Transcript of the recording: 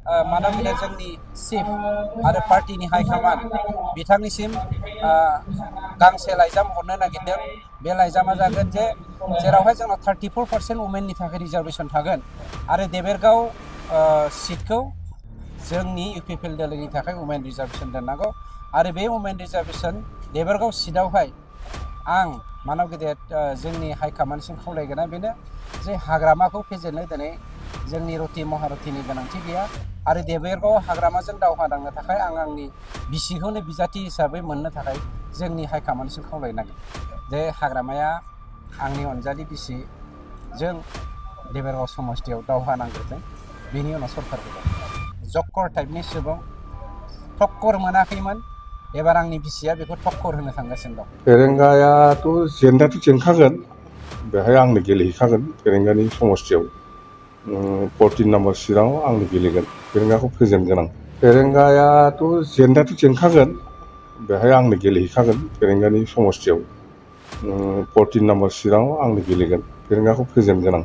मानव गेदेर जोंनि चिफ आरो पार्टिनि हाइकमान बिथांनिसिम गांसे लाइजाम हरनो नागिरदों। बे लाइजामा जागोन जे जेरावहाय जोंनाव 34% वुमेननि थाखाय रिजार्भेसन थागोन आरो देबेरगाव सिटखौ जोंनि इउपिपिएल दोलोनि थाखाय वुमेन रिजार्भेसन दोननांगौ आरो बे वुमेन रिजार्भेसन देबेरगाव सिटआवहाय आं मानव गेदेर जोंनि हाइकमान्डसिम खावलायगोना बेनो जे हाग्रामाखौ फेजेननो दिनै जोंनि रति महारतिनि गोनांथि गैया आरो देबेरगाव हाग्रामाजों दावहा नांनो थाखाय आं आंनि बिसिखौनो बिजाथि हिसाबै मोननो थाखाय जोंनि हाइकमान्डसिम खावलायनांगोन जे हाग्रामाया आंनि अनजालि बिसिजों देबेरगाव समस्तियाव दावहा नांग्रोथों बेनि उनाव सरकारखौ जक्कर टाइपनि सुबुं थक्कर मोनाखैमोन एबार आंनि बिसिया बेखौ थक्कर होनो थांगासिनो दं। फेरेंगायाथ' जेनखागोन बेहाय आंनो गेलेहैखागोन फेरेंगानि समस्तियाव 14 नाम्बार सिटआव आंनो गेलेगोन फेरेंगाखौ फेजेनगोन आं। फेरेंगायाथ' जेनखागोन बेहाय आंनो गेलेहैखागोन फेरेंगानि समस्तियाव 14 नाम्बार सिटआव आंनो गेलेगोन फेरेंगाखौ फेजेनगोन आं।